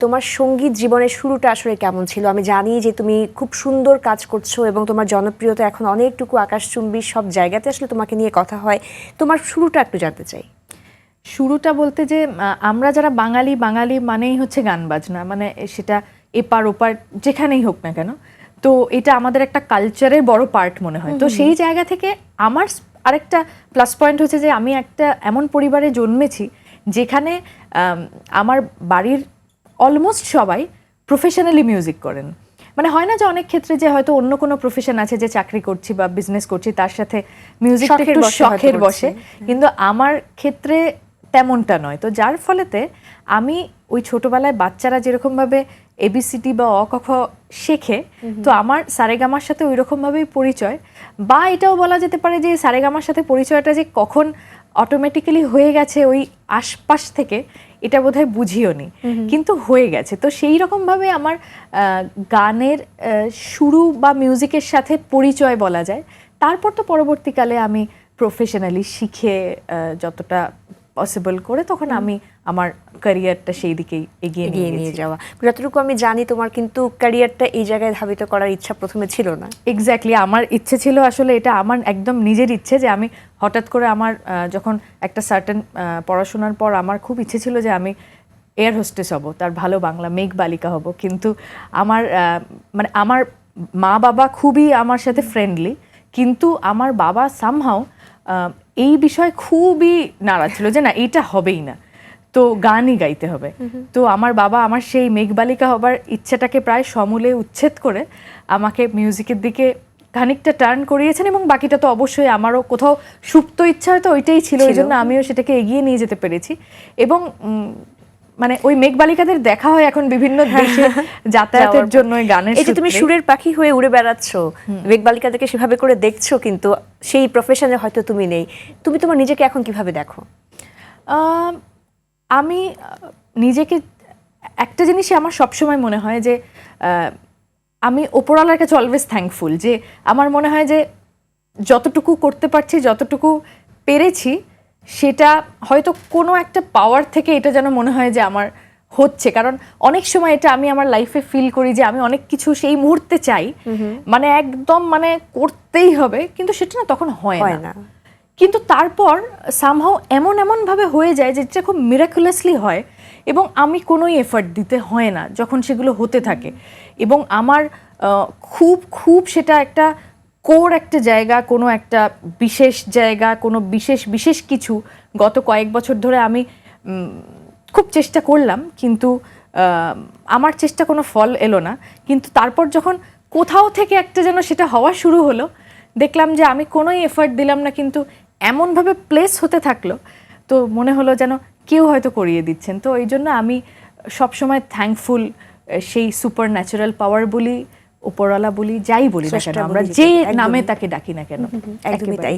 তোমার সঙ্গীত জীবনের শুরুটা আসলে কেমন ছিল? আমি জানি যে তুমি খুব সুন্দর কাজ করছো এবং তোমার জনপ্রিয়তা এখন অনেকটুকু আকাশচুম্বী, সব জায়গাতে আসলে তোমাকে নিয়ে কথা হয়। তোমার শুরুটা একটু জানতে চাই। শুরুটা বলতে যে আমরা যারা বাঙালি মানেই হচ্ছে গান বাজনা, মানে সেটা এপার ওপার যেখানেই হোক না কেন, তো এটা আমাদের একটা কালচারের বড় পার্ট মনে হয়। তো সেই জায়গা থেকে আমার আরেকটা প্লাস পয়েন্ট হচ্ছে যে আমি একটা এমন পরিবারে জন্মেছি যেখানে আমার বাড়ির অলমোস্ট সবাই প্রফেশনালি মিউজিক করেন। মানে হয় না যে অনেক ক্ষেত্রে যে হয়তো অন্য কোনো প্রফেশন আছে, যে চাকরি করছি বা বিজনেস করছি, তার সাথে মিউজিক একটু শখের বসে, কিন্তু আমার ক্ষেত্রে তেমনটা নয়। তো যার ফলেতে আমি ওই ছোটবেলায় বাচ্চারা যেরকমভাবে এবিসিডি বা অ ক খ শেখে, তো আমার সারেগামার সাথে ওই রকমভাবেই পরিচয়। বা এটাও বলা যেতে পারে যে সারেগামার সাথে পরিচয়টা যে কখন অটোমেটিক্যালি হয়ে গেছে ওই আশপাশ থেকে, এটা বোধহয় বুঝিও নি, কিন্তু হয়ে গেছে। তো সেই রকমভাবে আমার গানের শুরু বা মিউজিকের সাথে পরিচয় বলা যায়। তারপর তো পরবর্তীকালে আমি প্রফেশনালি শিখে যতটা পসিবল করে তখন আমি আমার ক্যারিয়ারটা সেই দিকেই এগিয়ে নিয়ে যাওয়া। যতটুকু আমি জানি তোমার কিন্তু ক্যারিয়ারটা এই জায়গায় ধাবিত করার ইচ্ছা প্রথমে ছিল না। এক্স্যাক্টলি, আমার ইচ্ছে ছিল আসলে, এটা আমার একদম নিজের ইচ্ছে, যে আমি হঠাৎ করে আমার যখন একটা সার্টেন পড়াশোনার পর আমার খুব ইচ্ছে ছিল যে আমি এয়ার হোস্টেস হব, তার ভালো বাংলা মেঘবালিকা হব। কিন্তু আমার মানে আমার মা বাবা খুবই আমার সাথে ফ্রেন্ডলি, কিন্তু আমার বাবা সামহাও এই বিষয়ে খুবই নারাজ ছিল যে না, এটা হবেই না, তো গানই গাইতে হবে। তো আমার বাবা আমার সেই মেঘবালিকা হবার ইচ্ছাটাকে প্রায় সমূলে উচ্ছেদ করে আমাকে মিউজিকের দিকে খানিকটা টার্ন করিয়েছেন, এবং বাকিটা তো অবশ্যই আমারও কোথাও সুপ্ত ইচ্ছা হয়তো ওইটাই ছিল, ওই জন্য আমিও সেটাকে এগিয়ে নিয়ে যেতে পেরেছি। এবং মানে ওই মেঘবালিকাদের দেখা হয় এখন বিভিন্ন দেশে যাতায়াতের জন্য গানের। এই যে তুমি সুরের পাখি হয়ে উড়ে বেড়াচ্ছ, মেঘবালিকাদেরকে সেভাবে করে দেখছো, কিন্তু সেই প্রফেশনে হয়তো তুমি নেই। তুমি তোমার নিজেকে এখন কিভাবে দেখো? আমি নিজেকে একটা জিনিসই আমার সবসময় মনে হয় যে আমি ওপরওয়ালার কাছে অলওয়েজ থ্যাঙ্কফুল, যে আমার মনে হয় যে যতটুকু করতে পারছি, যতটুকু পেরেছি, সেটা হয়তো কোনো একটা পাওয়ার থেকে এটা যেন মনে হয় যে আমার হচ্ছে। কারণ অনেক সময় এটা আমি আমার লাইফে ফিল করি যে আমি অনেক কিছু সেই মুহূর্তে চাই, মানে একদম মানে করতেই হবে, কিন্তু সেটা না তখন হয় না। কিন্তু তারপর সামহাও এমনভাবে হয়ে যায় যে যেটা খুব মিরাকুলাসলি হয়, এবং আমি কোনোই এফর্ট দিতে হয় না যখন সেগুলো হতে থাকে। এবং আমার খুব সেটা একটা কোর একটা জায়গা, কোনো একটা বিশেষ জায়গা, কোনো বিশেষ কিছু গত কয়েক বছর ধরে আমি খুব চেষ্টা করলাম, কিন্তু আমার চেষ্টা কোনো ফল এলো না। কিন্তু তারপর যখন কোথাও থেকে একটা যেন সেটা হওয়া শুরু হলো, দেখলাম যে আমি কোনোই এফর্ট দিলাম না, কিন্তু এমনভাবে প্লেস হতে থাকলো, তো মনে হলো যেন কেউ হয়তো করিয়ে দিচ্ছেন। তো এই জন্য আমি সবসময় থ্যাঙ্কফুল, সেই সুপার ন্যাচারাল পাওয়ার বলি, উপরওয়ালা বলি, যাই বলি না কেন, আমরা যে নামে তাকে ডাকি না কেন। একদমই তাই।